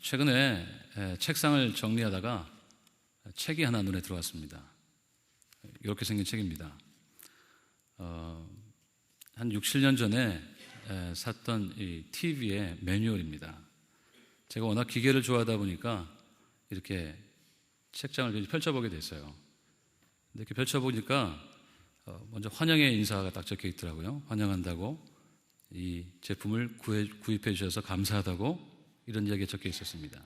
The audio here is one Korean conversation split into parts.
최근에 책상을 정리하다가 책이 하나 눈에 들어왔습니다. 이렇게 생긴 책입니다. 한 6, 7년 전에 샀던 이 TV의 매뉴얼입니다. 제가 워낙 기계를 좋아하다 보니까 이렇게 책장을 펼쳐보게 됐어요. 이렇게 펼쳐보니까 먼저 환영의 인사가 딱 적혀 있더라고요. 환영한다고, 이 제품을 구입해 주셔서 감사하다고, 이런 이야기가 적혀 있었습니다.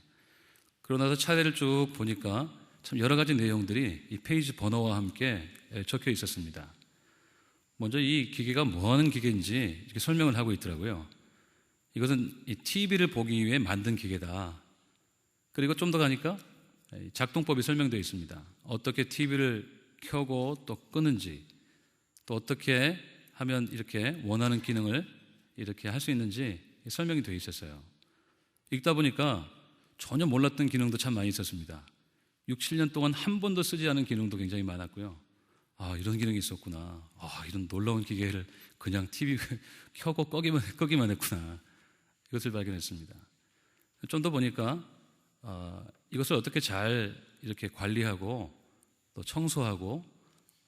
그러고 나서 차례를 쭉 보니까 참 여러 가지 내용들이 이 페이지 번호와 함께 적혀 있었습니다. 먼저 이 기계가 뭐 하는 기계인지 이렇게 설명을 하고 있더라고요. 이것은 이 TV를 보기 위해 만든 기계다. 그리고 좀 더 가니까 작동법이 설명되어 있습니다. 어떻게 TV를 켜고 또 끄는지, 또 어떻게 하면 이렇게 원하는 기능을 이렇게 할 수 있는지 설명이 되어 있었어요. 읽다 보니까 전혀 몰랐던 기능도 참 많이 있었습니다. 6, 7년 동안 한 번도 쓰지 않은 기능도 굉장히 많았고요. 아, 이런 기능이 있었구나. 아, 이런 놀라운 기계를 그냥 TV 켜고 끄기만 했구나. 이것을 발견했습니다. 좀 더 보니까 이것을 어떻게 잘 이렇게 관리하고 또 청소하고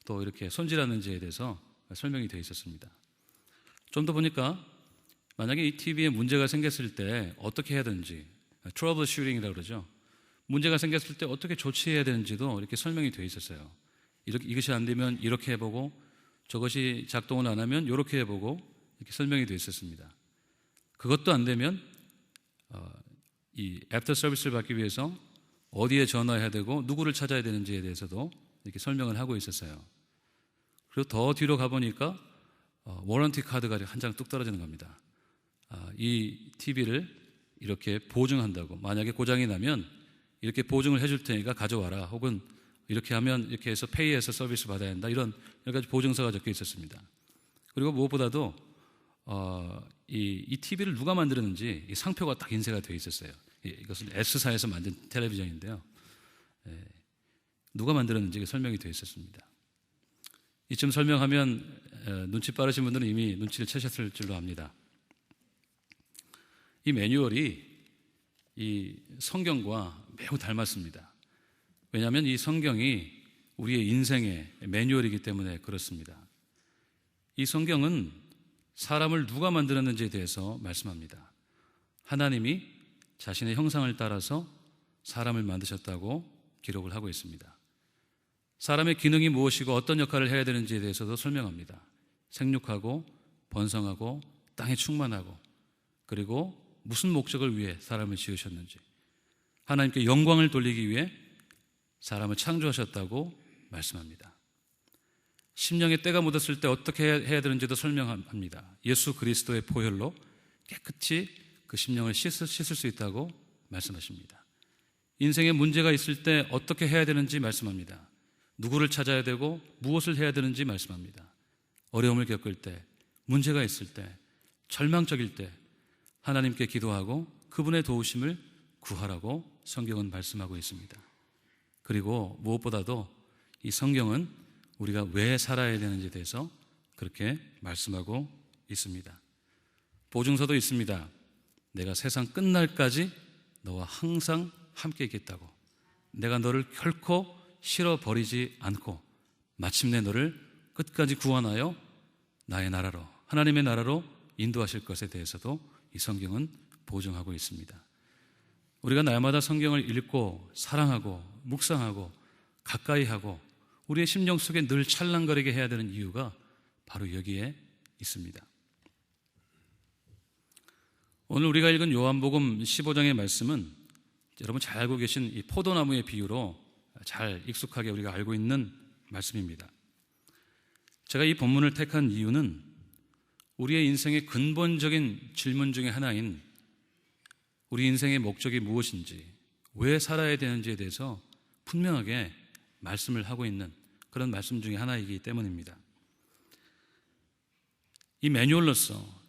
또 이렇게 손질하는지에 대해서 설명이 되어 있었습니다. 좀 더 보니까 만약에 이 TV에 문제가 생겼을 때 어떻게 해야 되는지, 트러블 슈팅이라고 그러죠. 문제가 생겼을 때 어떻게 조치해야 되는지도 이렇게 설명이 되어 있었어요. 이것이 안 되면 이렇게 해보고, 저것이 작동을 안 하면 이렇게 해보고, 이렇게 설명이 되어 있었습니다. 그것도 안 되면 이 애프터 서비스를 받기 위해서 어디에 전화해야 되고 누구를 찾아야 되는지에 대해서도 이렇게 설명을 하고 있었어요. 그리고 더 뒤로 가보니까 워런티 카드가 한 장 뚝 떨어지는 겁니다. 이 TV를 이렇게 보증한다고, 만약에 고장이 나면 이렇게 보증을 해줄 테니까 가져와라, 혹은 이렇게 하면 이렇게 해서 페이해서 서비스 받아야 한다, 이런 여러 가지 보증서가 적혀 있었습니다. 그리고 무엇보다도 이 TV를 누가 만들었는지 이 상표가 딱 인쇄가 되어 있었어요. 이것은 S사에서 만든 텔레비전인데요. 누가 만들었는지 설명이 되어 있었습니다. 이쯤 설명하면 눈치 빠르신 분들은 이미 눈치를 채셨을 줄로 압니다. 이 매뉴얼이 이 성경과 매우 닮았습니다. 왜냐하면 이 성경이 우리의 인생의 매뉴얼이기 때문에 그렇습니다. 이 성경은 사람을 누가 만들었는지에 대해서 말씀합니다. 하나님이 자신의 형상을 따라서 사람을 만드셨다고 기록을 하고 있습니다. 사람의 기능이 무엇이고 어떤 역할을 해야 되는지에 대해서도 설명합니다. 생육하고 번성하고 땅에 충만하고, 그리고 무슨 목적을 위해 사람을 지으셨는지, 하나님께 영광을 돌리기 위해 사람을 창조하셨다고 말씀합니다. 심령의 때가 묻었을 때 어떻게 해야 되는지도 설명합니다. 예수 그리스도의 보혈로 깨끗이 그 심령을 씻을 수 있다고 말씀하십니다. 인생에 문제가 있을 때 어떻게 해야 되는지 말씀합니다. 누구를 찾아야 되고 무엇을 해야 되는지 말씀합니다. 어려움을 겪을 때, 문제가 있을 때, 절망적일 때 하나님께 기도하고 그분의 도우심을 구하라고 성경은 말씀하고 있습니다. 그리고 무엇보다도 이 성경은 우리가 왜 살아야 되는지에 대해서 그렇게 말씀하고 있습니다. 보증서도 있습니다. 내가 세상 끝날까지 너와 항상 함께 있겠다고, 내가 너를 결코 싫어버리지 않고 마침내 너를 끝까지 구원하여 나의 나라로, 하나님의 나라로 인도하실 것에 대해서도 이 성경은 보증하고 있습니다. 우리가 날마다 성경을 읽고 사랑하고 묵상하고 가까이 하고 우리의 심령 속에 늘 찰랑거리게 해야 되는 이유가 바로 여기에 있습니다. 오늘 우리가 읽은 요한복음 15장의 말씀은 여러분 잘 알고 계신 이 포도나무의 비유로 잘 익숙하게 우리가 알고 있는 말씀입니다. 제가 이 본문을 택한 이유는 우리의 인생의 근본적인 질문 중에 하나인 우리 인생의 목적이 무엇인지, 왜 살아야 되는지에 대해서 분명하게 말씀을 하고 있는 그런 말씀 중에 하나이기 때문입니다. 이 매뉴얼로서,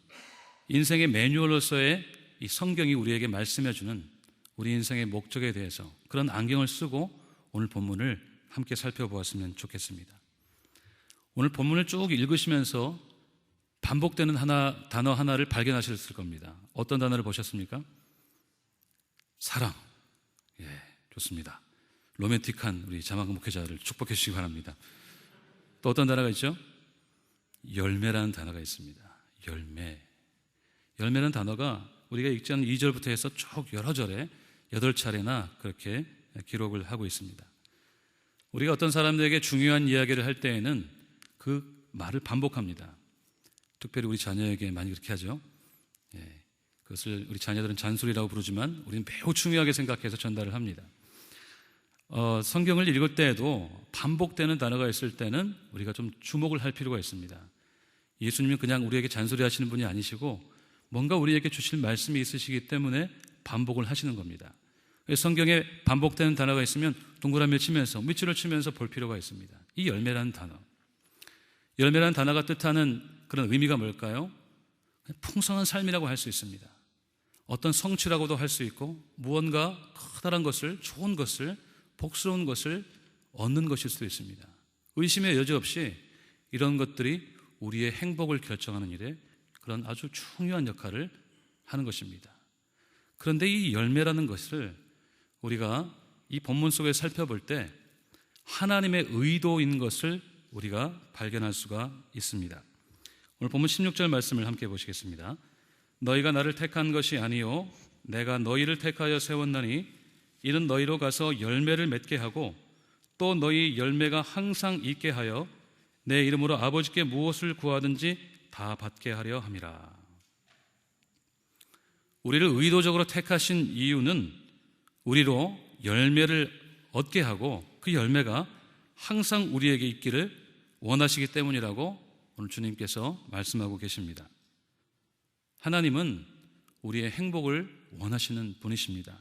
인생의 매뉴얼로서의 이 성경이 우리에게 말씀해주는 우리 인생의 목적에 대해서 그런 안경을 쓰고 오늘 본문을 함께 살펴보았으면 좋겠습니다. 오늘 본문을 쭉 읽으시면서 반복되는 단어 하나를 발견하셨을 겁니다. 어떤 단어를 보셨습니까? 사랑. 예, 좋습니다. 로맨틱한 우리 자막 목회자를 축복해 주시기 바랍니다. 또 어떤 단어가 있죠? 열매라는 단어가 있습니다. 열매. 열매라는 단어가 우리가 읽지 않은 2절부터 해서 쭉 여러 절에 8차례나 그렇게 기록을 하고 있습니다. 우리가 어떤 사람들에게 중요한 이야기를 할 때에는 그 말을 반복합니다. 특별히 우리 자녀에게 많이 그렇게 하죠. 예, 그것을 우리 자녀들은 잔소리라고 부르지만 우리는 매우 중요하게 생각해서 전달을 합니다. 성경을 읽을 때에도 반복되는 단어가 있을 때는 우리가 좀 주목을 할 필요가 있습니다. 예수님은 그냥 우리에게 잔소리 하시는 분이 아니시고 뭔가 우리에게 주실 말씀이 있으시기 때문에 반복을 하시는 겁니다. 성경에 반복되는 단어가 있으면 동그라미를 치면서 밑줄을 치면서 볼 필요가 있습니다. 이 열매라는 단어, 열매라는 단어가 뜻하는 그런 의미가 뭘까요? 풍성한 삶이라고 할 수 있습니다. 어떤 성취라고도 할 수 있고 무언가 커다란 것을, 좋은 것을, 복스러운 것을 얻는 것일 수도 있습니다. 의심의 여지 없이 이런 것들이 우리의 행복을 결정하는 일에 그런 아주 중요한 역할을 하는 것입니다. 그런데 이 열매라는 것을 우리가 이 본문 속에 살펴볼 때 하나님의 의도인 것을 우리가 발견할 수가 있습니다. 오늘 본문 16절 말씀을 함께 보시겠습니다. 너희가 나를 택한 것이 아니요 내가 너희를 택하여 세웠나니 이는 너희로 가서 열매를 맺게 하고 또 너희 열매가 항상 있게 하여 내 이름으로 아버지께 무엇을 구하든지 다 받게 하려 함이라. 우리를 의도적으로 택하신 이유는 우리로 열매를 얻게 하고 그 열매가 항상 우리에게 있기를 원하시기 때문이라고 오늘 주님께서 말씀하고 계십니다. 하나님은 우리의 행복을 원하시는 분이십니다.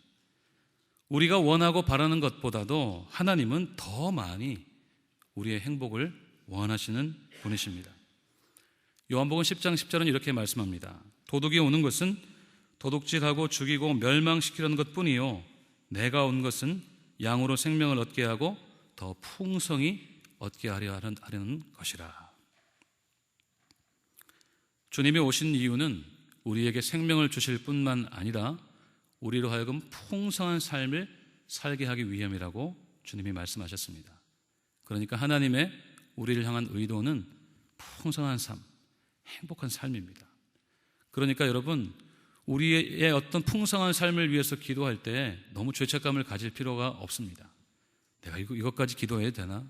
우리가 원하고 바라는 것보다도 하나님은 더 많이 우리의 행복을 원하시는 분이십니다. 요한복음 10장 10절은 이렇게 말씀합니다. 도둑이 오는 것은 도둑질하고 죽이고 멸망시키려는 것뿐이요 내가 온 것은 양으로 생명을 얻게 하고 더 풍성히 얻게 하려는 것이라. 주님이 오신 이유는 우리에게 생명을 주실 뿐만 아니라 우리로 하여금 풍성한 삶을 살게 하기 위함이라고 주님이 말씀하셨습니다. 그러니까 하나님의 우리를 향한 의도는 풍성한 삶, 행복한 삶입니다. 그러니까 여러분, 우리의 어떤 풍성한 삶을 위해서 기도할 때 너무 죄책감을 가질 필요가 없습니다. 내가 이것까지 기도해야 되나?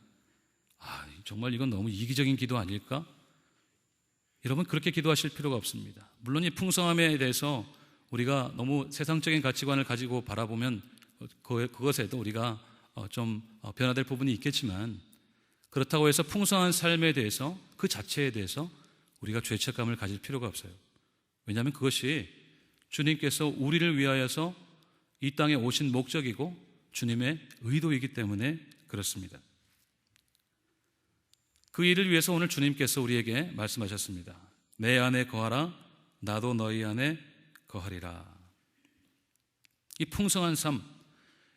정말 이건 너무 이기적인 기도 아닐까? 여러분, 그렇게 기도하실 필요가 없습니다. 물론 이 풍성함에 대해서 우리가 너무 세상적인 가치관을 가지고 바라보면 그것에도 우리가 좀 변화될 부분이 있겠지만 그렇다고 해서 풍성한 삶에 대해서 그 자체에 대해서 우리가 죄책감을 가질 필요가 없어요. 왜냐하면 그것이 주님께서 우리를 위하여서 이 땅에 오신 목적이고 주님의 의도이기 때문에 그렇습니다. 그 일을 위해서 오늘 주님께서 우리에게 말씀하셨습니다. 내 안에 거하라 나도 너희 안에 거하리라. 이 풍성한 삶,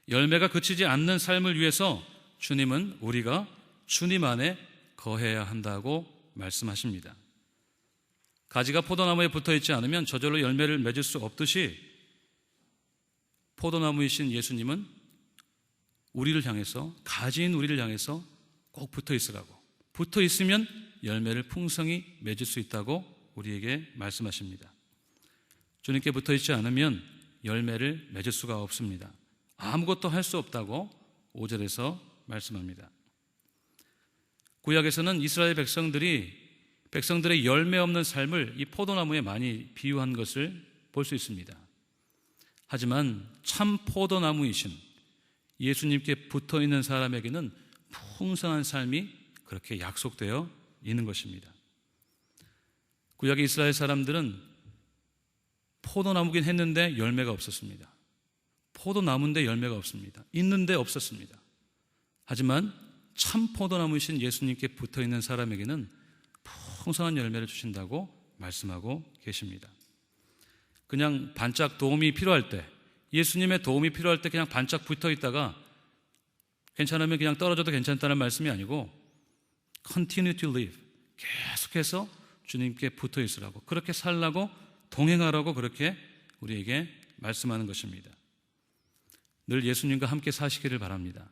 열매가 그치지 않는 삶을 위해서 주님은 우리가 주님 안에 거해야 한다고 말씀하십니다. 가지가 포도나무에 붙어있지 않으면 저절로 열매를 맺을 수 없듯이 포도나무이신 예수님은 우리를 향해서, 가지인 우리를 향해서 꼭 붙어있으라고, 붙어있으면 열매를 풍성히 맺을 수 있다고 우리에게 말씀하십니다. 주님께 붙어있지 않으면 열매를 맺을 수가 없습니다. 아무것도 할 수 없다고 5절에서 말씀합니다. 구약에서는 이스라엘 백성들의 열매 없는 삶을 이 포도나무에 많이 비유한 것을 볼 수 있습니다. 하지만 참 포도나무이신 예수님께 붙어있는 사람에게는 풍성한 삶이 그렇게 약속되어 있는 것입니다. 구약의 이스라엘 사람들은 포도나무긴 했는데 열매가 없었습니다. 포도나무인데 열매가 없습니다. 있는데 없었습니다. 하지만 참 포도나무이신 예수님께 붙어있는 사람에게는 풍성한 열매를 주신다고 말씀하고 계십니다. 그냥 반짝 도움이 필요할 때, 예수님의 도움이 필요할 때 그냥 반짝 붙어있다가 괜찮으면 그냥 떨어져도 괜찮다는 말씀이 아니고 continue to live, 계속해서 주님께 붙어있으라고, 그렇게 살라고, 동행하라고 그렇게 우리에게 말씀하는 것입니다. 늘 예수님과 함께 사시기를 바랍니다.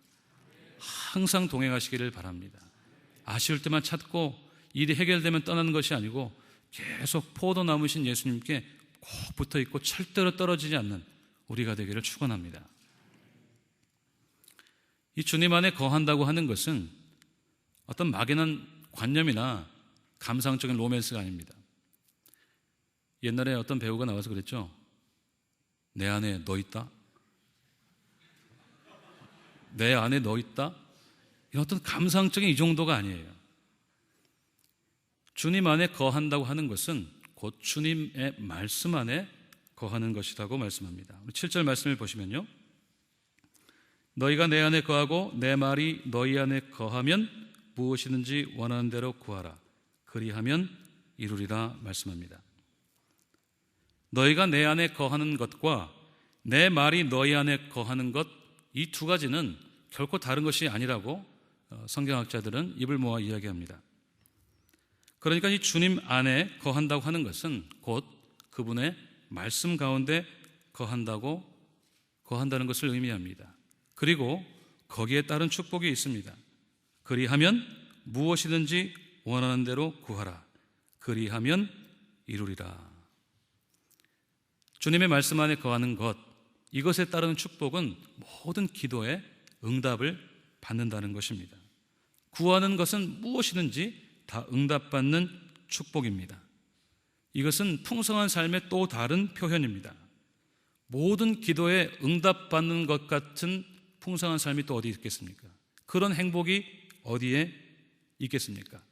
항상 동행하시기를 바랍니다. 아쉬울 때만 찾고 일이 해결되면 떠나는 것이 아니고 계속 포도나무신 예수님께 꼭 붙어 있고 절대로 떨어지지 않는 우리가 되기를 축원합니다. 이 주님 안에 거한다고 하는 것은 어떤 막연한 관념이나 감상적인 로맨스가 아닙니다. 옛날에 어떤 배우가 나와서 그랬죠. 내 안에 너 있다? 내 안에 너 있다? 이런 어떤 감상적인 이 정도가 아니에요. 주님 안에 거한다고 하는 것은 곧 주님의 말씀 안에 거하는 것이라고 말씀합니다. 7절 말씀을 보시면요. 너희가 내 안에 거하고 내 말이 너희 안에 거하면 무엇이든지 원하는 대로 구하라. 그리하면 이루리라 말씀합니다. 너희가 내 안에 거하는 것과 내 말이 너희 안에 거하는 것, 이 두 가지는 결코 다른 것이 아니라고 성경학자들은 입을 모아 이야기합니다. 그러니까 이 주님 안에 거한다고 하는 것은 곧 그분의 말씀 가운데 거한다는 것을 의미합니다. 그리고 거기에 따른 축복이 있습니다. 그리하면 무엇이든지 원하는 대로 구하라. 그리하면 이루리라. 주님의 말씀 안에 거하는 것, 이것에 따르는 축복은 모든 기도에 응답을 받는다는 것입니다. 구하는 것은 무엇이든지 다 응답받는 축복입니다. 이것은 풍성한 삶의 또 다른 표현입니다. 모든 기도에 응답받는 것 같은 풍성한 삶이 또 어디 있겠습니까? 그런 행복이 어디에 있겠습니까?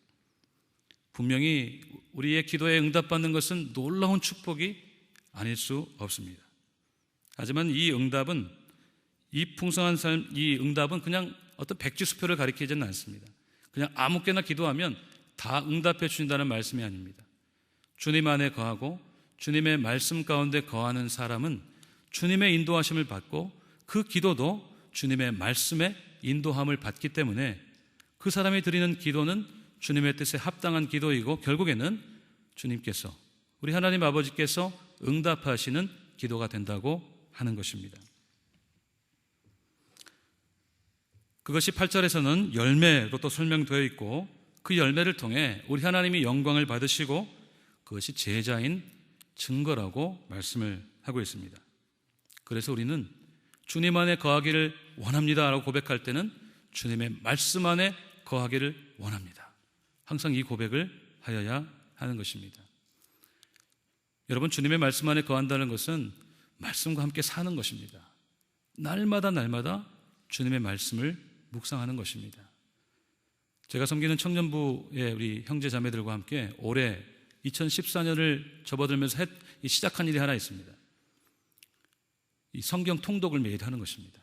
분명히 우리의 기도에 응답받는 것은 놀라운 축복이 아닐 수 없습니다. 하지만 이 응답은, 이 풍성한 삶, 이 응답은 그냥 어떤 백지수표를 가리키지는 않습니다. 그냥 아무개나 기도하면 다 응답해 주신다는 말씀이 아닙니다. 주님 안에 거하고 주님의 말씀 가운데 거하는 사람은 주님의 인도하심을 받고 그 기도도 주님의 말씀에 인도함을 받기 때문에 그 사람이 드리는 기도는 주님의 뜻에 합당한 기도이고 결국에는 주님께서, 우리 하나님 아버지께서 응답하시는 기도가 된다고 하는 것입니다. 그것이 8절에서는 열매로 또 설명되어 있고 그 열매를 통해 우리 하나님이 영광을 받으시고 그것이 제자인 증거라고 말씀을 하고 있습니다. 그래서 우리는 주님 안에 거하기를 원합니다 라고 고백할 때는 주님의 말씀 안에 거하기를 원합니다. 항상 이 고백을 하여야 하는 것입니다. 여러분, 주님의 말씀 안에 거한다는 것은 말씀과 함께 사는 것입니다. 날마다 주님의 말씀을 묵상하는 것입니다. 제가 섬기는 청년부의 우리 형제 자매들과 함께 올해 2014년을 접어들면서 시작한 일이 하나 있습니다. 이 성경 통독을 매일 하는 것입니다.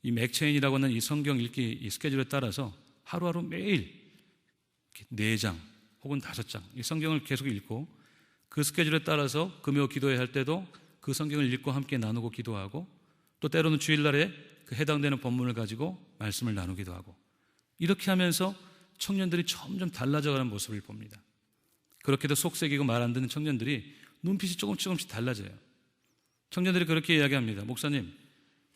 이 맥체인이라고 하는 이 성경 읽기 이 스케줄에 따라서 하루하루 매일 4장 혹은 5장 이 성경을 계속 읽고 그 스케줄에 따라서 금요 기도회 할 때도 그 성경을 읽고 함께 나누고 기도하고 또 때로는 주일날에 그 해당되는 본문을 가지고 말씀을 나누기도 하고 이렇게 하면서 청년들이 점점 달라져가는 모습을 봅니다. 그렇게도 속색이고 말 안 듣는 청년들이 눈빛이 조금씩 달라져요. 청년들이 그렇게 이야기합니다. 목사님,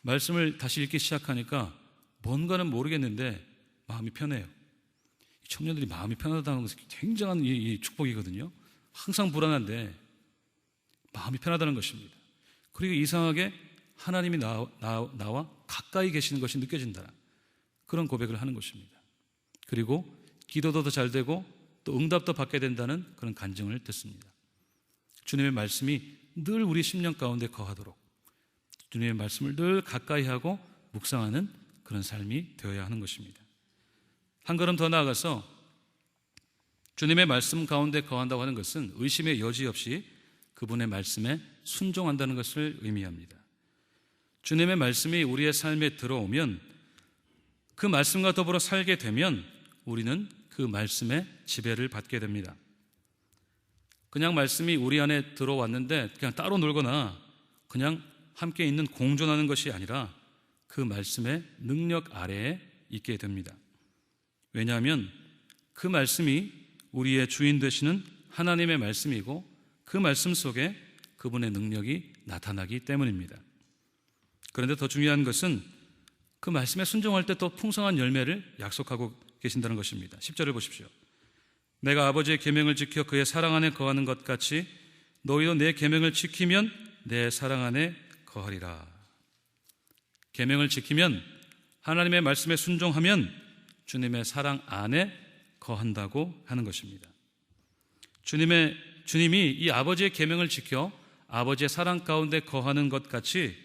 말씀을 다시 읽기 시작하니까 뭔가는 모르겠는데 마음이 편해요. 청년들이 마음이 편하다는 것은 굉장한 이 축복이거든요. 항상 불안한데 마음이 편하다는 것입니다. 그리고 이상하게 하나님이 나와 가까이 계시는 것이 느껴진다. 그런 고백을 하는 것입니다. 그리고 기도도 더 잘 되고 또 응답도 받게 된다는 그런 간증을 듣습니다. 주님의 말씀이 늘 우리 심령 가운데 거하도록 주님의 말씀을 늘 가까이 하고 묵상하는 그런 삶이 되어야 하는 것입니다. 한 걸음 더 나아가서 주님의 말씀 가운데 거한다고 하는 것은 의심의 여지 없이 그분의 말씀에 순종한다는 것을 의미합니다. 주님의 말씀이 우리의 삶에 들어오면 그 말씀과 더불어 살게 되면 우리는 그 말씀의 지배를 받게 됩니다. 그냥 말씀이 우리 안에 들어왔는데 그냥 따로 놀거나 그냥 함께 있는 공존하는 것이 아니라 그 말씀의 능력 아래에 있게 됩니다. 왜냐하면 그 말씀이 우리의 주인 되시는 하나님의 말씀이고 그 말씀 속에 그분의 능력이 나타나기 때문입니다. 그런데 더 중요한 것은 그 말씀에 순종할 때 또 풍성한 열매를 약속하고 계신다는 것입니다. 10절을 보십시오. 내가 아버지의 계명을 지켜 그의 사랑 안에 거하는 것 같이 너희도 내 계명을 지키면 내 사랑 안에 거하리라. 계명을 지키면, 하나님의 말씀에 순종하면 주님의 사랑 안에 거한다고 하는 것입니다. 주님이 이 아버지의 계명을 지켜 아버지의 사랑 가운데 거하는 것 같이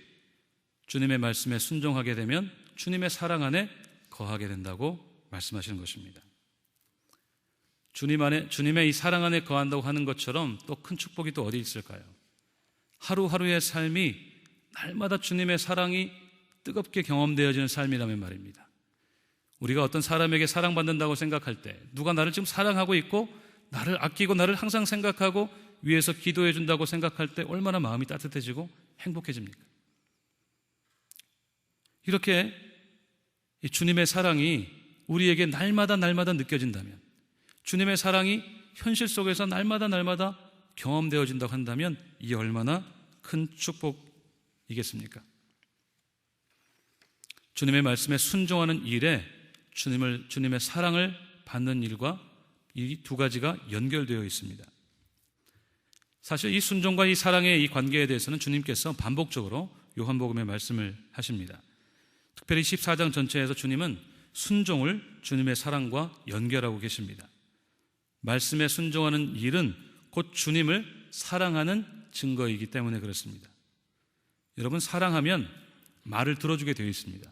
주님의 말씀에 순종하게 되면 주님의 사랑 안에 거하게 된다고 말씀하시는 것입니다. 주님의 이 사랑 안에 거한다고 하는 것처럼 또 큰 축복이 또 어디 있을까요? 하루하루의 삶이 날마다 주님의 사랑이 뜨겁게 경험되어지는 삶이라면 말입니다. 우리가 어떤 사람에게 사랑받는다고 생각할 때, 누가 나를 지금 사랑하고 있고 나를 아끼고 나를 항상 생각하고 위해서 기도해 준다고 생각할 때 얼마나 마음이 따뜻해지고 행복해집니까? 이렇게 주님의 사랑이 우리에게 날마다 느껴진다면, 주님의 사랑이 현실 속에서 날마다 경험되어진다고 한다면 이게 얼마나 큰 축복이겠습니까? 주님의 말씀에 순종하는 일에 주님의 사랑을 받는 일과 이 두 가지가 연결되어 있습니다. 사실 이 순종과 이 사랑의 이 관계에 대해서는 주님께서 반복적으로 요한복음에 말씀을 하십니다. 특별히 14장 전체에서 주님은 순종을 주님의 사랑과 연결하고 계십니다. 말씀에 순종하는 일은 곧 주님을 사랑하는 증거이기 때문에 그렇습니다. 여러분, 사랑하면 말을 들어주게 되어 있습니다.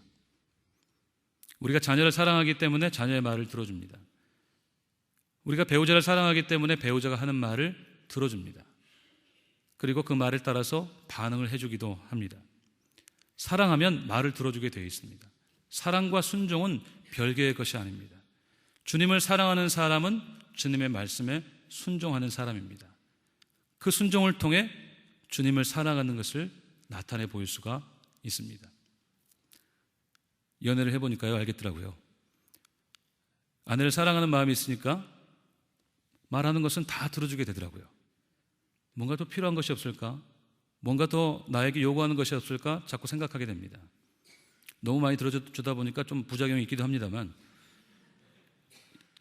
우리가 자녀를 사랑하기 때문에 자녀의 말을 들어줍니다. 우리가 배우자를 사랑하기 때문에 배우자가 하는 말을 들어줍니다. 그리고 그 말을 따라서 반응을 해주기도 합니다. 사랑하면 말을 들어주게 되어 있습니다. 사랑과 순종은 별개의 것이 아닙니다. 주님을 사랑하는 사람은 주님의 말씀에 순종하는 사람입니다. 그 순종을 통해 주님을 사랑하는 것을 나타내 보일 수가 있습니다. 연애를 해보니까요, 알겠더라고요. 아내를 사랑하는 마음이 있으니까 말하는 것은 다 들어주게 되더라고요. 뭔가 더 필요한 것이 없을까? 뭔가 더 나에게 요구하는 것이 없을까? 자꾸 생각하게 됩니다. 너무 많이 들어주다 보니까 좀 부작용이 있기도 합니다만,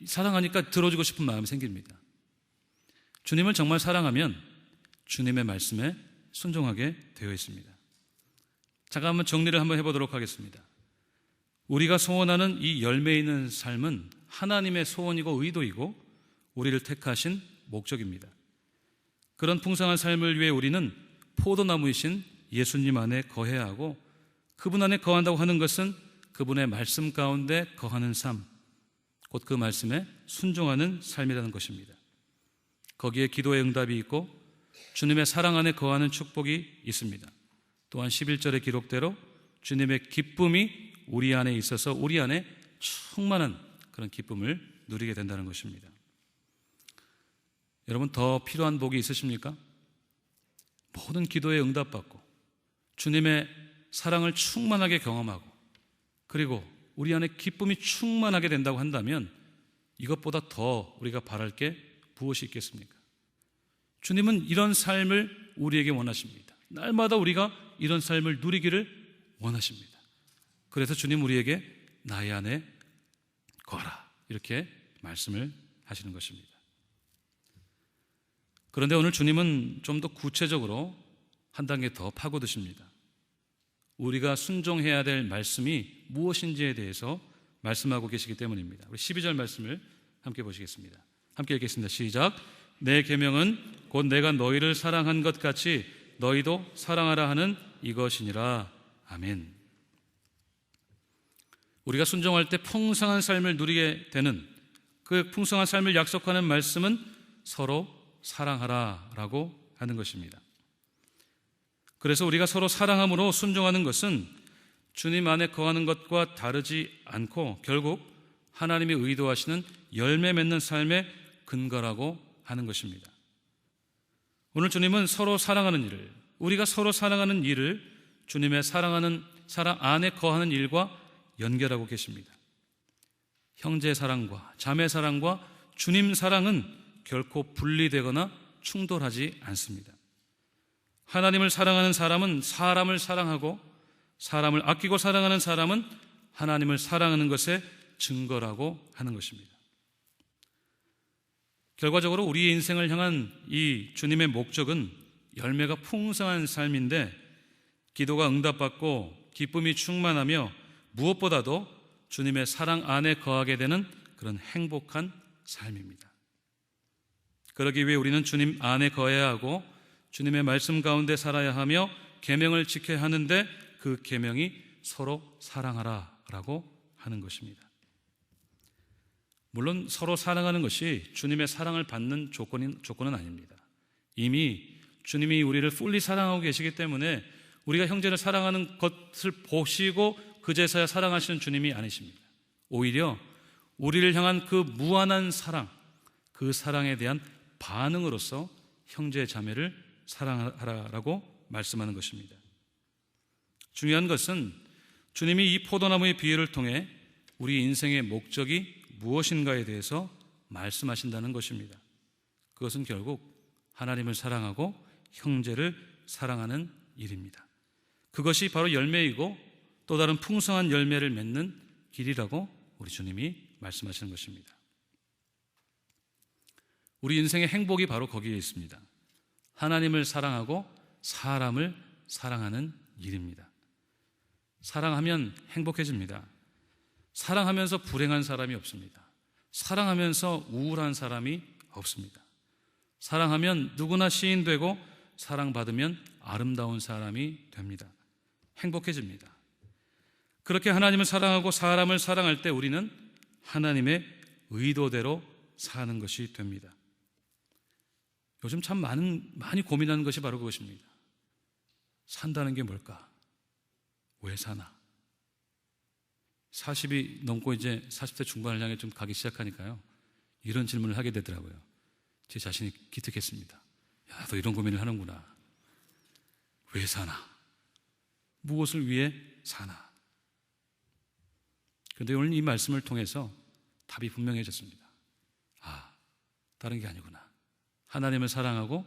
사랑하니까 들어주고 싶은 마음이 생깁니다. 주님을 정말 사랑하면 주님의 말씀에 순종하게 되어 있습니다. 잠깐 한번 정리를 한번 해보도록 하겠습니다. 우리가 소원하는 이 열매 있는 삶은 하나님의 소원이고 의도이고 우리를 택하신 목적입니다. 그런 풍성한 삶을 위해 우리는 포도나무이신 예수님 안에 거해야 하고, 그분 안에 거한다고 하는 것은 그분의 말씀 가운데 거하는 삶, 곧 그 말씀에 순종하는 삶이라는 것입니다. 거기에 기도의 응답이 있고 주님의 사랑 안에 거하는 축복이 있습니다. 또한 11절의 기록대로 주님의 기쁨이 우리 안에 있어서 우리 안에 충만한 그런 기쁨을 누리게 된다는 것입니다. 여러분, 더 필요한 복이 있으십니까? 모든 기도에 응답받고 주님의 사랑을 충만하게 경험하고 그리고 우리 안에 기쁨이 충만하게 된다고 한다면 이것보다 더 우리가 바랄 게 무엇이 있겠습니까? 주님은 이런 삶을 우리에게 원하십니다. 날마다 우리가 이런 삶을 누리기를 원하십니다. 그래서 주님 우리에게 나의 안에 거하라, 이렇게 말씀을 하시는 것입니다. 그런데 오늘 주님은 좀 더 구체적으로 한 단계 더 파고드십니다. 우리가 순종해야 될 말씀이 무엇인지에 대해서 말씀하고 계시기 때문입니다. 우리 12절 말씀을 함께 보시겠습니다. 함께 읽겠습니다. 시작. 내 계명은 곧 내가 너희를 사랑한 것 같이 너희도 사랑하라 하는 이것이니라. 아멘. 우리가 순종할 때 풍성한 삶을 누리게 되는 그 풍성한 삶을 약속하는 말씀은 서로 사랑하라라고 하는 것입니다. 그래서 우리가 서로 사랑함으로 순종하는 것은 주님 안에 거하는 것과 다르지 않고 결국 하나님이 의도하시는 열매 맺는 삶의 근거라고 하는 것입니다. 오늘 주님은 서로 사랑하는 일을, 우리가 서로 사랑하는 일을 주님의 사랑 안에 거하는 일과 연결하고 계십니다. 형제 사랑과 자매 사랑과 주님 사랑은 결코 분리되거나 충돌하지 않습니다. 하나님을 사랑하는 사람은 사람을 사랑하고 사람을 아끼고 사랑하는 사람은 하나님을 사랑하는 것의 증거라고 하는 것입니다. 결과적으로 우리의 인생을 향한 이 주님의 목적은 열매가 풍성한 삶인데, 기도가 응답받고 기쁨이 충만하며 무엇보다도 주님의 사랑 안에 거하게 되는 그런 행복한 삶입니다. 그러기 위해 우리는 주님 안에 거해야 하고 주님의 말씀 가운데 살아야 하며 계명을 지켜야 하는데, 그 계명이 서로 사랑하라라고 하는 것입니다. 물론 서로 사랑하는 것이 주님의 사랑을 받는 조건은 아닙니다. 이미 주님이 우리를 풀리 사랑하고 계시기 때문에 우리가 형제를 사랑하는 것을 보시고 그제서야 사랑하시는 주님이 아니십니다. 오히려 우리를 향한 그 무한한 사랑, 그 사랑에 대한 반응으로서 형제 자매를 사랑하라라고 말씀하는 것입니다. 중요한 것은 주님이 이 포도나무의 비유를 통해 우리 인생의 목적이 무엇인가에 대해서 말씀하신다는 것입니다. 그것은 결국 하나님을 사랑하고 형제를 사랑하는 일입니다. 그것이 바로 열매이고 또 다른 풍성한 열매를 맺는 길이라고 우리 주님이 말씀하시는 것입니다. 우리 인생의 행복이 바로 거기에 있습니다. 하나님을 사랑하고 사람을 사랑하는 일입니다. 사랑하면 행복해집니다. 사랑하면서 불행한 사람이 없습니다. 사랑하면서 우울한 사람이 없습니다. 사랑하면 누구나 시인되고 사랑받으면 아름다운 사람이 됩니다. 행복해집니다. 그렇게 하나님을 사랑하고 사람을 사랑할 때 우리는 하나님의 의도대로 사는 것이 됩니다. 요즘 참 많이 고민하는 것이 바로 그것입니다. 산다는 게 뭘까? 왜 사나? 40이 넘고 이제 40대 중반을 향해 좀 가기 시작하니까요, 이런 질문을 하게 되더라고요. 제 자신이 기특했습니다. 야, 너 이런 고민을 하는구나. 왜 사나? 무엇을 위해 사나? 그런데 오늘 이 말씀을 통해서 답이 분명해졌습니다. 아, 다른 게 아니구나. 하나님을 사랑하고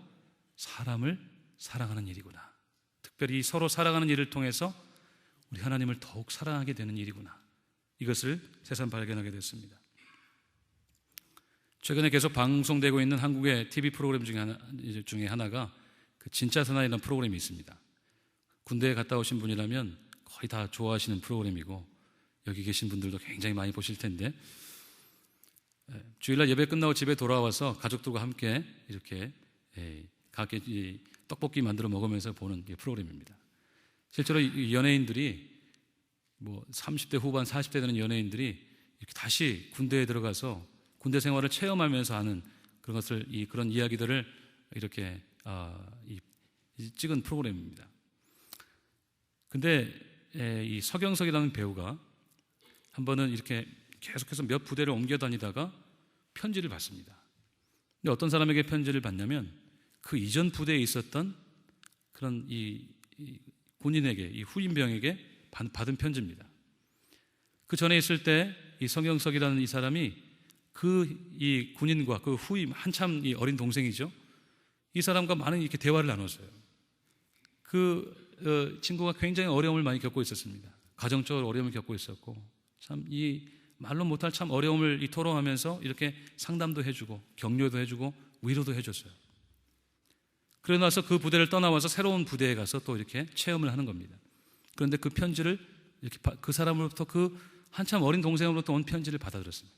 사람을 사랑하는 일이구나. 특별히 서로 사랑하는 일을 통해서 우리 하나님을 더욱 사랑하게 되는 일이구나. 이것을 새삼 발견하게 됐습니다. 최근에 계속 방송되고 있는 한국의 TV 프로그램 중에 하나가 그 진짜 사나이라는 프로그램이 있습니다. 군대에 갔다 오신 분이라면 거의 다 좋아하시는 프로그램이고, 여기 계신 분들도 굉장히 많이 보실 텐데, 주일날 예배 끝나고 집에 돌아와서 가족들과 함께 이렇게 각기 떡볶이 만들어 먹으면서 보는 프로그램입니다. 실제로 이 연예인들이 뭐 30대 후반 40대 되는 연예인들이 이렇게 다시 군대에 들어가서 군대 생활을 체험하면서 하는 그런 이야기들을 이렇게 찍은 프로그램입니다. 근데 이 서경석이라는 배우가 한 번은 이렇게 계속해서 몇 부대를 옮겨 다니다가 편지를 받습니다. 근데 어떤 사람에게 편지를 받냐면 그 이전 부대에 있었던 그런 이 군인에게, 이 후임병에게 받은 편지입니다. 그 전에 있을 때 이 서경석이라는 이 사람이 이 군인과 그 후임, 한참 이 어린 동생이죠. 이 사람과 많은 이렇게 대화를 나눴어요. 친구가 굉장히 어려움을 많이 겪고 있었습니다. 가정적으로 어려움을 겪고 있었고, 참 이 말로 못할 참 어려움을 토로하면서 이렇게 상담도 해주고 격려도 해주고 위로도 해줬어요. 그러고 나서 그 부대를 떠나와서 새로운 부대에 가서 또 이렇게 체험을 하는 겁니다. 그런데 그 편지를 이렇게 그 사람으로부터 그 한참 어린 동생으로부터 온 편지를 받아들였습니다.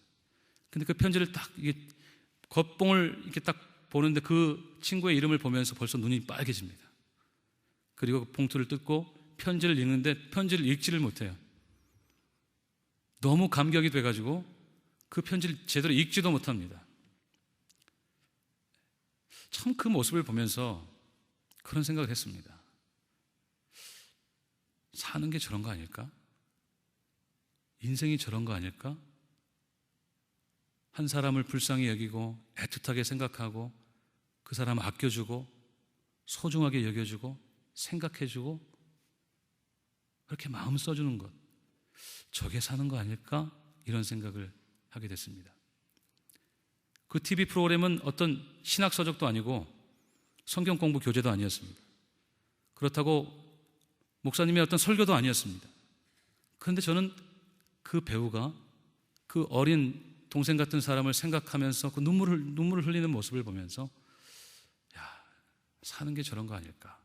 근데 그 편지를 딱 겉봉을 이렇게 딱 보는데 그 친구의 이름을 보면서 벌써 눈이 빨개집니다. 그리고 그 봉투를 뜯고 편지를 읽는데 편지를 읽지를 못해요. 너무 감격이 돼가지고 그 편지를 제대로 읽지도 못합니다. 참 그 모습을 보면서 그런 생각을 했습니다. 사는 게 저런 거 아닐까? 인생이 저런 거 아닐까? 한 사람을 불쌍히 여기고 애틋하게 생각하고 그 사람을 아껴주고 소중하게 여겨주고 생각해주고 그렇게 마음 써주는 것, 저게 사는 거 아닐까? 이런 생각을 하게 됐습니다. 그 TV 프로그램은 어떤 신학 서적도 아니고 성경 공부 교재도 아니었습니다. 그렇다고 목사님의 어떤 설교도 아니었습니다. 그런데 저는 그 배우가 그 어린 동생 같은 사람을 생각하면서 그 눈물을 흘리는 모습을 보면서 야, 사는 게 저런 거 아닐까?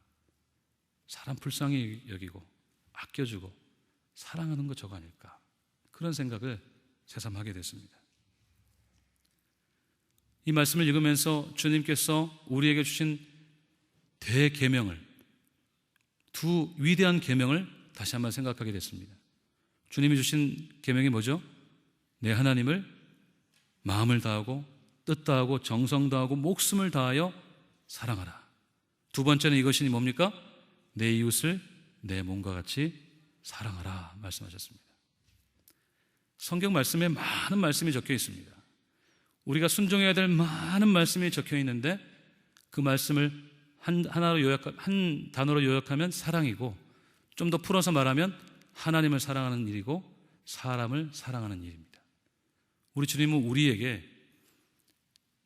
사람 불쌍히 여기고 아껴주고 사랑하는 거 저거 아닐까? 그런 생각을 새삼 하게 됐습니다. 이 말씀을 읽으면서 주님께서 우리에게 주신 대계명을, 두 위대한 계명을 다시 한번 생각하게 됐습니다. 주님이 주신 계명이 뭐죠? 내 하나님을 마음을 다하고 뜻 다하고 정성 다하고 목숨을 다하여 사랑하라. 두 번째는 이것이 뭡니까? 내 이웃을 내 몸과 같이 사랑하라 말씀하셨습니다. 성경 말씀에 많은 말씀이 적혀 있습니다. 우리가 순종해야 될 많은 말씀이 적혀 있는데 그 말씀을 한 단어로 요약하면 사랑이고, 좀 더 풀어서 말하면 하나님을 사랑하는 일이고 사람을 사랑하는 일입니다. 우리 주님은 우리에게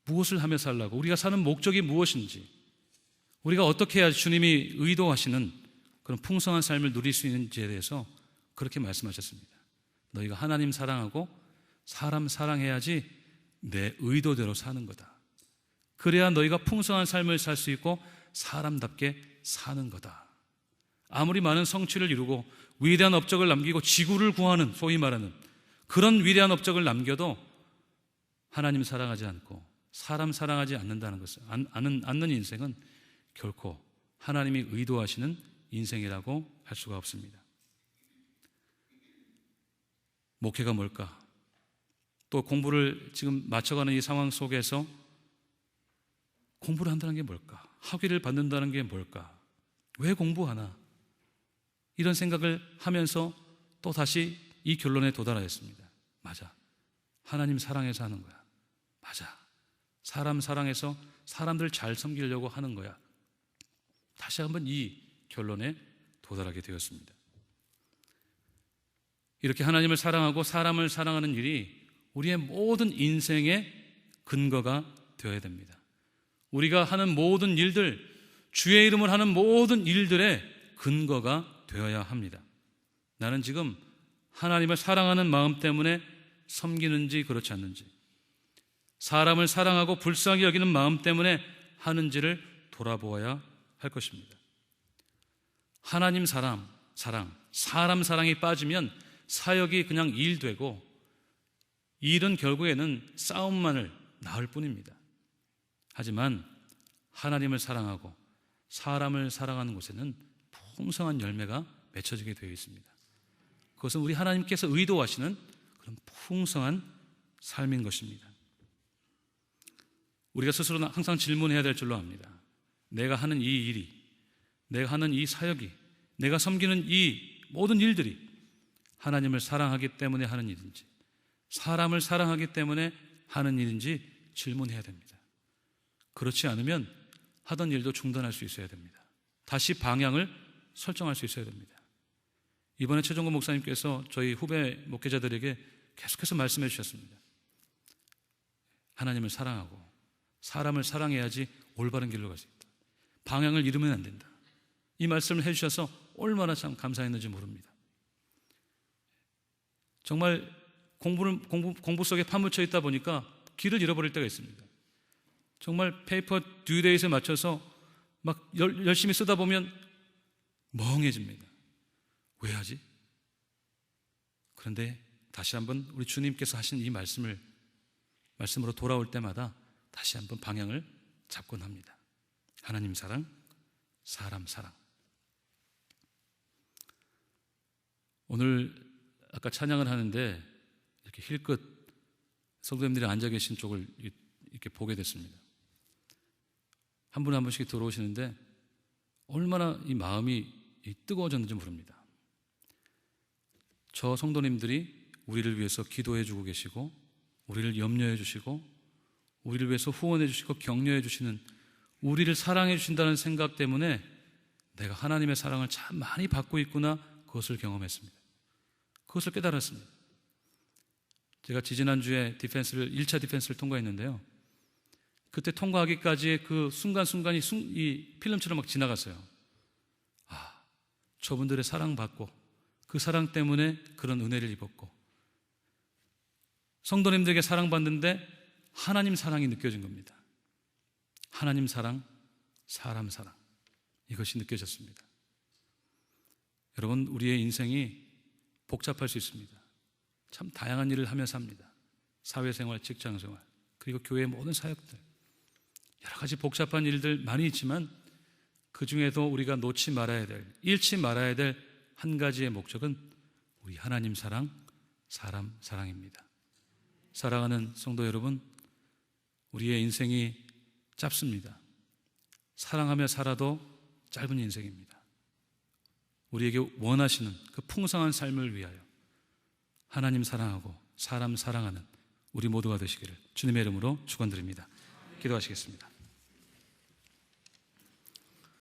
무엇을 하며 살라고, 우리가 사는 목적이 무엇인지, 우리가 어떻게 해야 주님이 의도하시는 그런 풍성한 삶을 누릴 수 있는지에 대해서 그렇게 말씀하셨습니다. 너희가 하나님 사랑하고 사람 사랑해야지 내 의도대로 사는 거다. 그래야 너희가 풍성한 삶을 살 수 있고 사람답게 사는 거다. 아무리 많은 성취를 이루고 위대한 업적을 남기고 지구를 구하는, 소위 말하는 그런 위대한 업적을 남겨도 하나님 사랑하지 않고 사람 사랑하지 않는다는 것을 않는 인생은 결코 하나님이 의도하시는 인생이라고 할 수가 없습니다. 목회가 뭘까? 또 공부를 지금 맞춰가는 이 상황 속에서 공부를 한다는 게 뭘까? 학위를 받는다는 게 뭘까? 왜 공부하나? 이런 생각을 하면서 또 다시 이 결론에 도달하였습니다. 맞아. 하나님 사랑해서 하는 거야. 맞아. 사람 사랑해서 사람들 잘 섬기려고 하는 거야. 다시 한번 이 결론에 도달하게 되었습니다. 이렇게 하나님을 사랑하고 사람을 사랑하는 일이 우리의 모든 인생의 근거가 되어야 됩니다. 우리가 하는 모든 일들, 주의 이름을 하는 모든 일들의 근거가 되어야 합니다. 나는 지금 하나님을 사랑하는 마음 때문에 섬기는지 그렇지 않는지, 사람을 사랑하고 불쌍히 여기는 마음 때문에 하는지를 돌아보아야 할 것입니다. 하나님 사랑, 사람 사랑이 빠지면 사역이 그냥 일되고 일은 결국에는 싸움만을 낳을 뿐입니다. 하지만 하나님을 사랑하고 사람을 사랑하는 곳에는 풍성한 열매가 맺혀지게 되어 있습니다. 그것은 우리 하나님께서 의도하시는 그런 풍성한 삶인 것입니다. 우리가 스스로 항상 질문해야 될 줄로 압니다. 내가 하는 이 일이, 내가 하는 이 사역이, 내가 섬기는 이 모든 일들이 하나님을 사랑하기 때문에 하는 일인지, 사람을 사랑하기 때문에 하는 일인지 질문해야 됩니다. 그렇지 않으면 하던 일도 중단할 수 있어야 됩니다. 다시 방향을 설정할 수 있어야 됩니다. 이번에 최종근 목사님께서 저희 후배 목회자들에게 계속해서 말씀해 주셨습니다. 하나님을 사랑하고 사람을 사랑해야지 올바른 길로 갈 수 있다. 방향을 잃으면 안 된다. 이 말씀을 해 주셔서 얼마나 참 감사했는지 모릅니다. 정말 공부 속에 파묻혀 있다 보니까 길을 잃어버릴 때가 있습니다. 정말 페이퍼 듀데이트에 맞춰서 막 열심히 쓰다 보면 멍해집니다. 왜 하지? 그런데 다시 한번 우리 주님께서 하신 이 말씀으로 돌아올 때마다 다시 한번 방향을 잡곤 합니다. 하나님 사랑, 사람 사랑. 오늘 아까 찬양을 하는데 이렇게 힐끗 성도님들이 앉아 계신 쪽을 이렇게 보게 됐습니다. 한 분 한 분씩 들어오시는데 얼마나 이 마음이 뜨거워졌는지 모릅니다. 저 성도님들이 우리를 위해서 기도해 주고 계시고, 우리를 염려해 주시고, 우리를 위해서 후원해 주시고 격려해 주시는, 우리를 사랑해 주신다는 생각 때문에 내가 하나님의 사랑을 참 많이 받고 있구나, 그것을 경험했습니다. 그것을 깨달았습니다. 제가 지지난주에 1차 디펜스를 통과했는데요. 그때 통과하기까지의 그 순간순간이 이 필름처럼 막 지나갔어요. 저분들의 사랑받고 그 사랑 때문에 그런 은혜를 입었고, 성도님들에게 사랑받는데 하나님 사랑이 느껴진 겁니다. 하나님 사랑, 사람 사랑, 이것이 느껴졌습니다. 여러분, 우리의 인생이 복잡할 수 있습니다. 참 다양한 일을 하며 삽니다. 사회생활, 직장생활, 그리고 교회의 모든 사역들, 여러 가지 복잡한 일들 많이 있지만 그 중에도 우리가 놓지 말아야 될, 잃지 말아야 될 한 가지의 목적은 우리 하나님 사랑, 사람 사랑입니다. 사랑하는 성도 여러분, 우리의 인생이 짧습니다. 사랑하며 살아도 짧은 인생입니다. 우리에게 원하시는 그 풍성한 삶을 위하여 하나님 사랑하고 사람 사랑하는 우리 모두가 되시기를 주님의 이름으로 축원드립니다. 기도하시겠습니다.